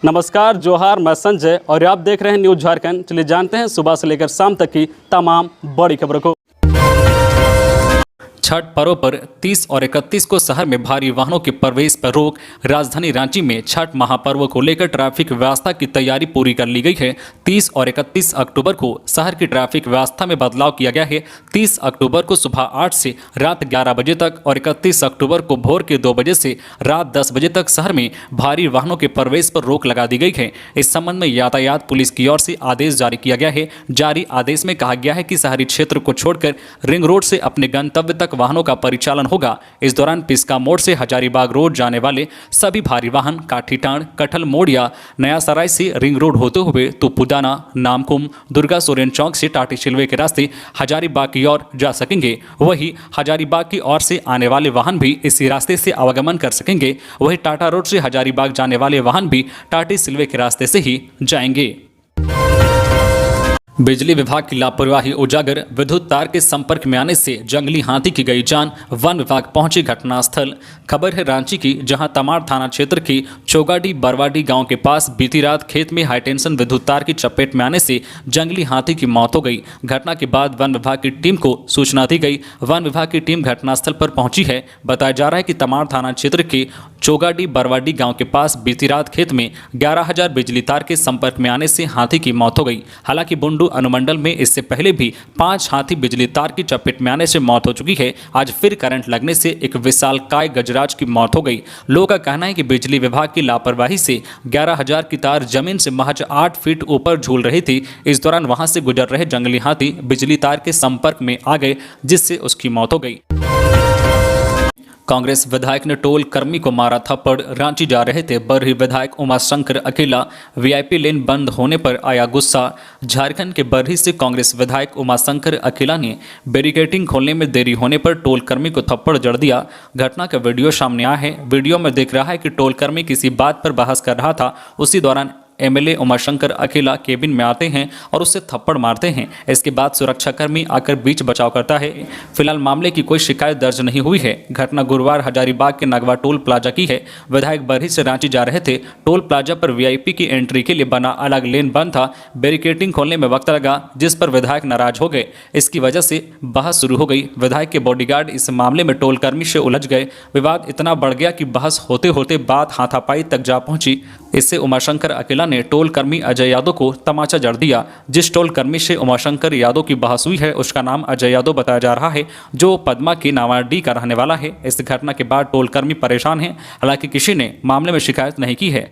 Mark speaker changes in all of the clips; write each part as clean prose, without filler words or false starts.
Speaker 1: नमस्कार, जोहार, मैं संजय और आप देख रहे हैं न्यूज झारखंड। चलिए जानते हैं सुबह से लेकर शाम तक की तमाम बड़ी खबरों को। छठ पर्व पर 30 और 31 को शहर में भारी वाहनों के प्रवेश पर रोक। राजधानी रांची में छठ महापर्व को लेकर ट्रैफिक व्यवस्था की तैयारी पूरी कर ली गई है। 30 और 31 अक्टूबर को शहर की ट्रैफिक व्यवस्था में बदलाव किया गया है। 30 अक्टूबर को सुबह 8 से रात 11 बजे तक और 31 अक्टूबर को भोर के 2 बजे से रात 10 बजे तक शहर में भारी वाहनों के प्रवेश पर रोक लगा दी गई है। इस संबंध में यातायात पुलिस की ओर से आदेश जारी किया गया है। जारी आदेश में कहा गया है कि शहरी क्षेत्र को छोड़कर रिंग रोड से अपने गंतव्य तक वाहनों का परिचालन होगा। इस दौरान पिस्का मोड़ से हजारीबाग रोड जाने वाले सभी भारी वाहन काठीटाण, कटहल मोड़ या नया सराय से रिंग रोड होते हुए तुपुदाना, नामकुम, दुर्गा सोरेन चौक से टाटी शिलवे के रास्ते हजारीबाग की ओर जा सकेंगे। वहीं हजारीबाग की ओर से आने वाले वाहन भी इसी रास्ते से आवागमन कर सकेंगे। वहीं टाटा रोड से हजारीबाग जाने वाले वाहन भी टाटी शिलवे के रास्ते से ही जाएंगे। बिजली विभाग की लापरवाही उजागर। विद्युत तार के संपर्क में आने से जंगली हाथी की गई जान। वन विभाग पहुंचे घटनास्थल। खबर है रांची की, जहां तमाड़ थाना क्षेत्र के चौगाडी बरवाडी गांव के पास बीती रात खेत में हाईटेंशन विद्युत तार की चपेट में आने से जंगली हाथी की मौत हो गई। घटना के बाद वन विभाग की टीम को सूचना दी गई। वन विभाग की टीम घटनास्थल पर पहुंची है। बताया जा रहा है कि तमाड़ थाना क्षेत्र के चौगाडी बरवाडी गांव के पास बीती रात खेत में 11,000 बिजली तार के संपर्क में आने से हाथी की मौत हो गई। हालांकि बुंडू अनुमंडल में इससे पहले भी 5 हाथी बिजली तार की चपेट में आने से मौत हो चुकी है। आज फिर करंट लगने से एक विशालकाय गजराज की मौत हो गई। लोगों का कहना है कि बिजली विभाग की लापरवाही से 11,000 की तार जमीन से महज 8 फीट ऊपर झूल रही थी। इस दौरान वहां से गुजर रहे जंगली हाथी बिजली तार के संपर्क में आ गए, जिससे उसकी मौत हो गई। कांग्रेस विधायक ने टोल कर्मी को मारा थप्पड़। रांची जा रहे थे बरही विधायक उमाशंकर अकेला। वीआईपी लेन बंद होने पर आया गुस्सा। झारखंड के बरही से कांग्रेस विधायक उमाशंकर अकेला ने बैरिकेडिंग खोलने में देरी होने पर टोल कर्मी को थप्पड़ जड़ दिया। घटना का वीडियो सामने आया है। वीडियो में दिख रहा है कि टोल कर्मी किसी बात पर बहस कर रहा था। उसी दौरान एमएलए उमाशंकर अकेला केबिन में आते हैं और उससे थप्पड़ मारते हैं। इसके बाद सुरक्षाकर्मी आकर बीच बचाव करता है। फिलहाल मामले की कोई शिकायत दर्ज नहीं हुई है। घटना गुरुवार हजारीबाग के नगवा टोल प्लाजा की है। विधायक बरही से रांची जा रहे थे। टोल प्लाजा पर वीआईपी की एंट्री के लिए बना अलग लेन बंद था। बैरिकेडिंग खोलने में वक्त लगा, जिस पर विधायक नाराज हो गए। इसकी वजह से बहस शुरू हो गई। विधायक के बॉडीगार्ड इस मामले में टोल कर्मी से उलझ गए। विवाद इतना बढ़ गया कि बहस होते होते बात हाथापाई तक जा पहुंची। इससे उमाशंकर अकेला ने टोल कर्मी अजय यादव को तमाचा जड़ दिया। जिस टोल कर्मी से उमाशंकर यादव की बहस हुई है उसका नाम अजय यादव बताया जा रहा है, जो पद्मा के नावाडी का रहने वाला है। इस घटना के बाद टोल कर्मी परेशान हैं। हालांकि किसी ने मामले में शिकायत नहीं की है।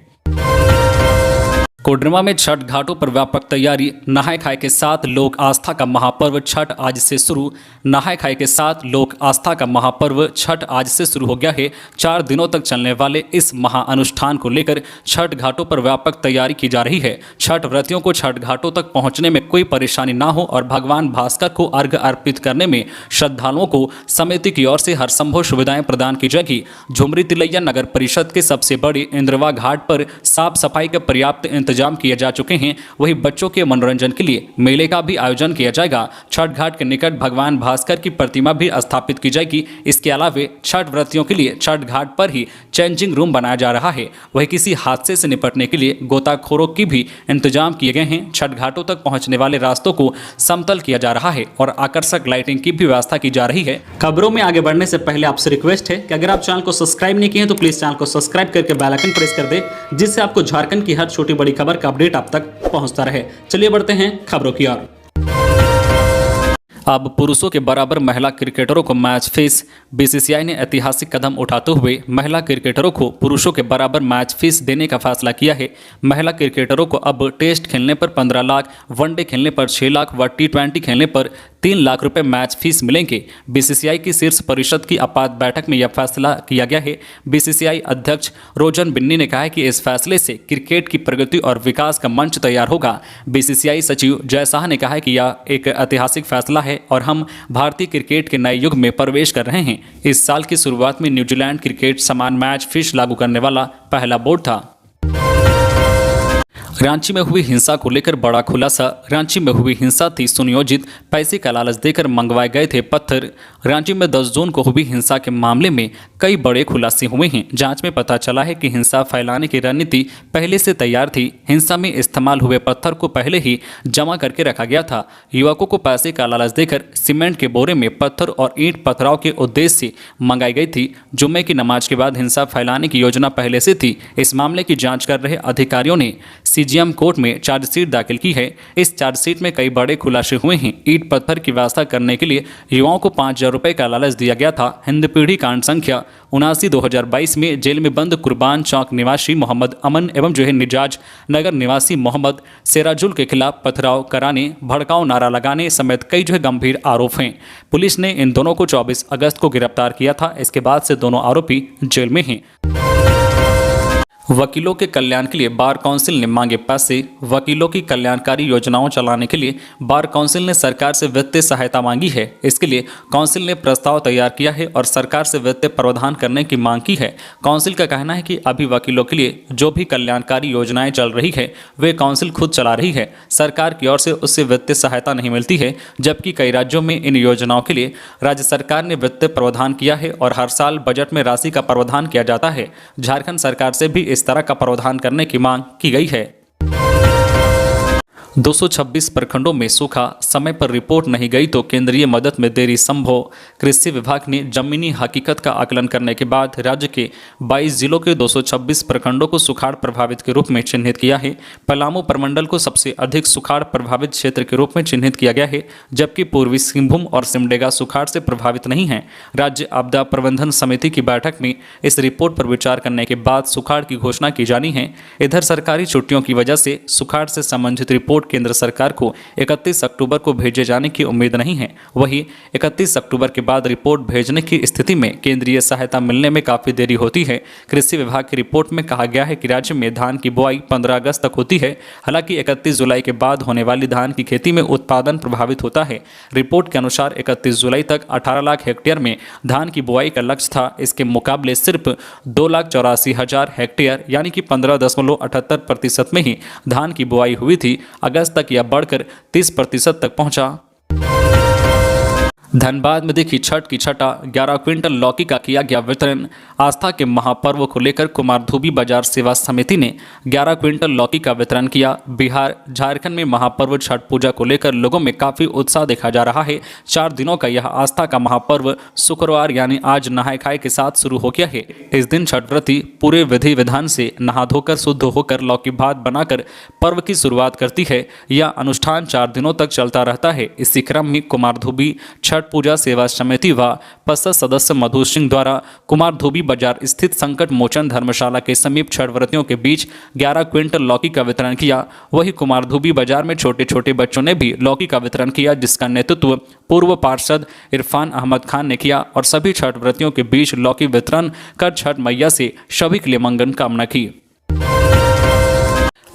Speaker 1: कोडरमा में छठ घाटों पर व्यापक तैयारी। नहाय खाए के साथ लोक आस्था का महापर्व छठ आज से शुरू। नहाय खाए के साथ लोक आस्था का महापर्व छठ आज से शुरू हो गया है। 4 दिनों तक चलने वाले इस महाअनुष्ठान को लेकर छठ घाटों पर व्यापक तैयारी की जा रही है। छठ व्रतियों को छठ घाटों तक पहुंचने में कोई परेशानी ना हो और भगवान भास्कर को अर्घ्य अर्पित करने में श्रद्धालुओं को समिति की ओर से हर संभव सुविधाएं प्रदान की जाएगी। झुमरी तिलैया नगर परिषद के सबसे बड़े इंद्रवा घाट पर साफ सफाई का पर्याप्त इंतजाम किए जा चुके हैं। वहीं बच्चों के मनोरंजन के लिए मेले का भी आयोजन किया जाएगा। छठ घाट के निकट भगवान भास्कर की प्रतिमा भी स्थापित की जाएगी। इसके अलावा छठ व्रतियों के लिए छठ घाट पर ही चेंजिंग रूम बनाया जा रहा है। वहीं किसी हादसे से निपटने के लिए गोताखोरों की भी इंतजाम किए गए हैं। छठ घाटों तक पहुंचने वाले रास्तों को समतल किया जा रहा है और आकर्षक लाइटिंग की भी व्यवस्था की जा रही है। खबरों में आगे बढ़ने से पहले आपसे रिक्वेस्ट है कि अगर आप चैनल को सब्सक्राइब नहीं किए हैं तो प्लीज चैनल को सब्सक्राइब करके बेल आइकन प्रेस कर दे, जिससे आपको झारखंड की हर छोटी बड़ी खबर का अपडेट आप तक पहुंचता रहे। चलिए बढ़ते हैं खबरों की ओर। अब पुरुषों के बराबर महिला क्रिकेटरों को मैच फीस। बीसीसीआई ने ऐतिहासिक कदम उठाते हुए महिला क्रिकेटरों को पुरुषों के बराबर मैच फीस देने का फैसला किया है। महिला क्रिकेटरों को अब टेस्ट खेलने पर 15 लाख, वनडे खेलने पर 6 लाख व T20 खेलने पर 3 लाख रुपए मैच फीस मिलेंगे। बीसीसीआई की शीर्ष परिषद की आपात बैठक में यह फैसला किया गया है। बीसीसीआई अध्यक्ष रोजन बिन्नी ने कहा है कि इस फैसले से क्रिकेट की प्रगति और विकास का मंच तैयार होगा। बीसीसीआई सचिव जय शाह ने कहा है कि यह एक ऐतिहासिक फैसला है और हम भारतीय क्रिकेट के नए युग में प्रवेश कर रहे हैं। इस साल की शुरुआत में न्यूजीलैंड क्रिकेट समान मैच फीस लागू करने वाला पहला बोर्ड था। रांची में हुई हिंसा को लेकर बड़ा खुलासा। रांची में हुई हिंसा थी सुनियोजित, पैसे का लालच देकर मंगवाए गए थे पत्थर। रांची में 10 जून को हुई हिंसा के मामले में कई बड़े खुलासे हुए हैं। जांच में पता चला है कि हिंसा फैलाने की रणनीति पहले से तैयार थी। हिंसा में इस्तेमाल हुए पत्थर को पहले ही जमा करके रखा गया था। युवकों को पैसे का लालच देकर सीमेंट के बोरे में पत्थर और ईंट पथराव के उद्देश्य से मंगाई गई थी। जुम्मे की नमाज के बाद हिंसा फैलाने की योजना पहले से थी। इस मामले की जांच कर रहे अधिकारियों ने सीजीएम कोर्ट में चार्जशीट दाखिल की है। इस चार्जशीट में कई बड़े खुलासे हुए हैं। ईंट पत्थर की व्यवस्था करने के लिए युवाओं को 5,000 रुपये का लालच दिया गया था। हिंद पीढ़ी कांड संख्या 79/2022 में जेल में बंद कुर्बान चौक निवासी मोहम्मद अमन एवं जोहे निजाज नगर निवासी मोहम्मद सेराजुल के खिलाफ पथराव कराने, भड़काऊ नारा लगाने समेत कई गंभीर आरोप हैं। पुलिस ने इन दोनों को 24 अगस्त को गिरफ्तार किया था। इसके बाद से दोनों आरोपी जेल में हैं। वकीलों के कल्याण के लिए बार काउंसिल ने मांगे पैसे। वकीलों की कल्याणकारी योजनाओं चलाने के लिए बार काउंसिल ने सरकार से वित्तीय सहायता मांगी है। इसके लिए काउंसिल ने प्रस्ताव तैयार किया है और सरकार से वित्तीय प्रावधान करने की मांग की है। काउंसिल का कहना है कि अभी वकीलों के लिए जो भी कल्याणकारी योजनाएं चल रही है वे काउंसिल खुद चला रही है। सरकार की ओर से उससे वित्तीय सहायता नहीं मिलती है, जबकि कई राज्यों में इन योजनाओं के लिए राज्य सरकार ने वित्तीय प्रावधान किया है और हर साल बजट में राशि का प्रावधान किया जाता है। झारखंड सरकार से भी इस तरह का प्रावधान करने की मांग की गई है। 226 प्रखंडों में सूखा, समय पर रिपोर्ट नहीं गई तो केंद्रीय मदद में देरी संभव। कृषि विभाग ने जमीनी हकीकत का आकलन करने के बाद राज्य के 22 जिलों के 226 प्रखंडों को सुखाड़ प्रभावित के रूप में चिन्हित किया है। पलामू प्रमंडल को सबसे अधिक सुखाड़ प्रभावित क्षेत्र के रूप में चिन्हित किया गया है, जबकि पूर्वी सिंहभूम और सिमडेगा सुखाड़ से प्रभावित नहीं है। राज्य आपदा प्रबंधन समिति की बैठक में इस रिपोर्ट पर विचार करने के बाद सुखाड़ की घोषणा की जानी है। इधर सरकारी छुट्टियों की वजह से सुखाड़ से संबंधित रिपोर्ट केंद्र सरकार को 31 अक्टूबर को भेजे जाने की उम्मीद नहीं है। वहीं 31 अक्टूबर के बाद रिपोर्ट भेजने की स्थिति में केंद्रीय सहायता मिलने में काफ़ी देरी होती है। कृषि विभाग की रिपोर्ट में कहा गया है कि राज्य में धान की बुआई 15 अगस्त तक होती है। हालांकि 31 जुलाई के बाद होने वाली धान की खेती में उत्पादन प्रभावित होता है। रिपोर्ट के अनुसार 31 जुलाई तक 18 लाख हेक्टेयर में धान की बुआई का लक्ष्य था। इसके मुकाबले सिर्फ 2,84,000 हेक्टेयर यानी कि 15.78% में ही धान की बुआई हुई थी। अगस्त तक यह बढ़कर 30% तक पहुंचा। धनबाद में देखी छठ की छटा, 11 क्विंटल लौकी का किया गया वितरण। आस्था के महापर्व को लेकर कुमारधुबी बाजार सेवा समिति ने 11 क्विंटल लौकी का वितरण किया। बिहार झारखंड में महापर्व छठ पूजा को लेकर लोगों में काफ़ी उत्साह देखा जा रहा है। 4 दिनों का यह आस्था का महापर्व शुक्रवार यानी आज नहाय खाए के साथ शुरू हो गया है। इस दिन छठ व्रती पूरे विधि विधान से नहा धोकर शुद्ध होकर लौकी भात बनाकर पर्व की शुरुआत करती है। यह अनुष्ठान 4 दिनों तक चलता रहता है। इसी क्रम में कुमारधुबी छठ पूजा सेवा समिति व पसद सदस्य मधु सिंह द्वारा कुमारधुबी बाजार स्थित संकट मोचन धर्मशाला के समीप छठ व्रतियों के बीच 11 क्विंटल लौकी का वितरण किया। वहीं कुमारधुबी बाजार में छोटे छोटे बच्चों ने भी लौकी का वितरण किया, जिसका नेतृत्व पूर्व पार्षद इरफान अहमद खान ने किया और सभी छठ व्रतियों के बीच लौकी वितरण कर छठ मैया से सभी के लिए मंगल कामना की।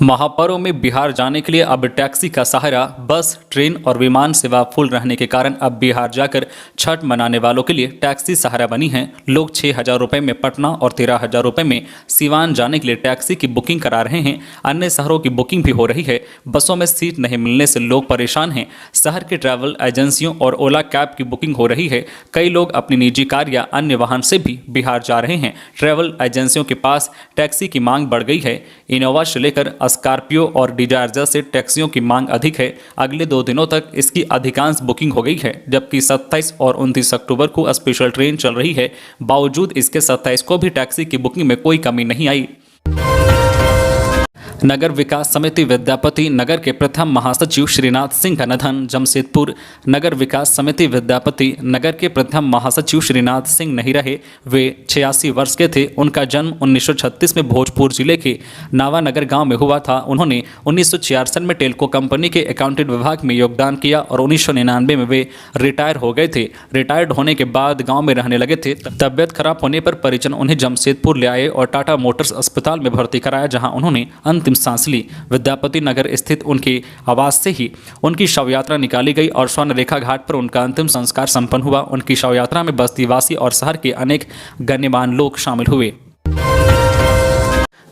Speaker 1: महापर्व में बिहार जाने के लिए अब टैक्सी का सहारा। बस, ट्रेन और विमान सेवा फुल रहने के कारण अब बिहार जाकर छठ मनाने वालों के लिए टैक्सी सहारा बनी है। लोग 6,000 रुपये में पटना और 13,000 रुपये में सिवान जाने के लिए टैक्सी की बुकिंग करा रहे हैं। अन्य शहरों की बुकिंग भी हो रही है। बसों में सीट नहीं मिलने से लोग परेशान हैं। शहर के ट्रैवल एजेंसियों और ओला कैब की बुकिंग हो रही है। कई लोग अपनी निजी कार या अन्य वाहन से भी बिहार जा रहे हैं। ट्रैवल एजेंसियों के पास टैक्सी की मांग बढ़ गई है। इनोवा से लेकर स्कॉर्पियो और डिजायर से टैक्सियों की मांग अधिक है। अगले 2 दिनों तक इसकी अधिकांश बुकिंग हो गई है, जबकि 27 और 29 अक्टूबर को स्पेशल ट्रेन चल रही है। बावजूद इसके 27 को भी टैक्सी की बुकिंग में कोई कमी नहीं आई। नगर विकास समिति विद्यापति नगर के प्रथम महासचिव श्रीनाथ सिंह का निधन। जमशेदपुर नगर विकास समिति विद्यापति नगर के प्रथम महासचिव श्रीनाथ सिंह नहीं रहे। वे 86 वर्ष के थे। उनका जन्म 1936 में भोजपुर जिले के नावानगर गांव में हुआ था। उन्होंने 1966 में टेल्को कंपनी के अकाउंटेंट विभाग में योगदान किया और 1999 में वे रिटायर हो गए थे। रिटायर्ड होने के बाद गाँव में रहने लगे थे। तबियत खराब होने पर परिजन उन्हें जमशेदपुर ले आए और टाटा मोटर्स अस्पताल में भर्ती कराया, जहाँ उन्होंने अंतिम सांस ली। विद्यापति नगर स्थित उनके आवास से ही उनकी शव यात्रा निकाली गई और स्वर्ण रेखा घाट पर उनका अंतिम संस्कार संपन्न हुआ। उनकी शव यात्रा में बस्तीवासी और शहर के अनेक गण्यमान्य लोग शामिल हुए।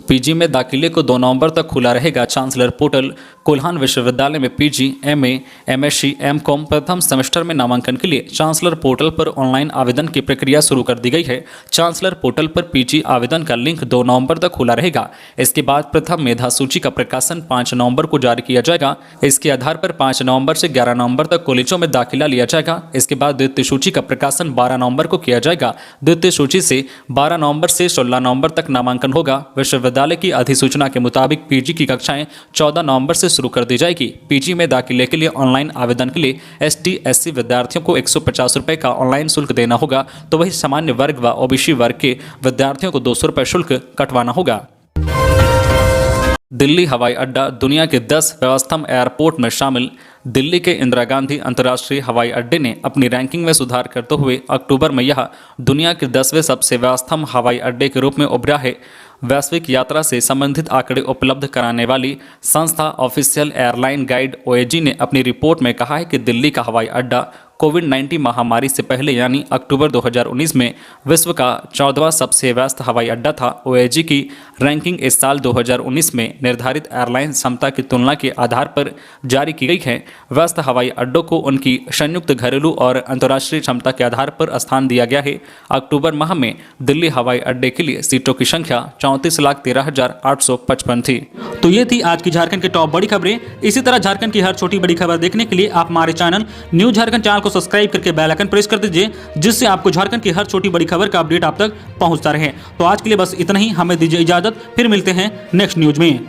Speaker 1: पीजी में दाखिले को 2 नवंबर तक खुला रहेगा चांसलर पोर्टल। कोल्हान विश्वविद्यालय में पीजी, एमए, एमएससी, एमकॉम प्रथम सेमेस्टर में नामांकन के लिए चांसलर पोर्टल पर ऑनलाइन आवेदन की प्रक्रिया शुरू कर दी गई है। चांसलर पोर्टल पर पीजी आवेदन का लिंक 2 नवंबर तक खुला रहेगा। इसके बाद प्रथम मेधा सूची का प्रकाशन 5 नवंबर को जारी किया जाएगा। इसके आधार पर 5 नवंबर से 11 नवंबर तक कॉलेजों में दाखिला लिया जाएगा। इसके बाद द्वितीय सूची का प्रकाशन 12 नवंबर को किया जाएगा। द्वितीय सूची से 12 नवंबर से 16 नवंबर तक नामांकन होगा। विश्वविद्यालय की अधिसूचना के मुताबिक पीजी की कक्षाएं 14 नवंबर से शुरू कर दी जाएगी। पीजी में दाखिले के लिए ऑनलाइन आवेदन के लिए एसटी, एससी विद्यार्थियों को 150 रुपये का ऑनलाइन शुल्क देना होगा, तो वही सामान्य वर्ग व ओबीसी वर्ग के विद्यार्थियों को 200 रुपये शुल्क कटवाना होगा। दिल्ली हवाई अड्डा दुनिया के 10 व्यवस्थम एयरपोर्ट में शामिल। दिल्ली के इंदिरा गांधी अंतर्राष्ट्रीय हवाई अड्डे ने अपनी रैंकिंग में सुधार करते हुए अक्टूबर में यह दुनिया के 10वें सबसे व्यवस्थम हवाई अड्डे के रूप में उभरा है। वैश्विक यात्रा से संबंधित आंकड़े उपलब्ध कराने वाली संस्था ऑफिशियल एयरलाइन गाइड OAG ने अपनी रिपोर्ट में कहा है कि दिल्ली का हवाई अड्डा कोविड-19 महामारी से पहले यानी अक्टूबर 2019 में विश्व का 14वां सबसे व्यस्त हवाई अड्डा था। OAG की रैंकिंग इस साल 2019 में निर्धारित एयरलाइन क्षमता की तुलना के आधार पर जारी की गई है। व्यस्त हवाई अड्डों को उनकी संयुक्त घरेलू और अंतर्राष्ट्रीय क्षमता के आधार पर स्थान दिया गया है। अक्टूबर माह में दिल्ली हवाई अड्डे के लिए सीटों की संख्या 34,13,855 थी।
Speaker 2: तो ये थी आज की झारखंड की टॉप बड़ी खबरें। इसी तरह झारखंड की हर छोटी बड़ी खबर देखने के लिए आप हमारे चैनल न्यूज़ झारखंड चैनल को सब्सक्राइब करके बेल आइकन प्रेस कर दीजिए, जिससे आपको झारखंड की हर छोटी बड़ी खबर का अपडेट आप तक पहुंचता रहे। तो आज के लिए बस इतना ही, हमें दीजिए इजाजत, फिर मिलते हैं नेक्स्ट न्यूज में।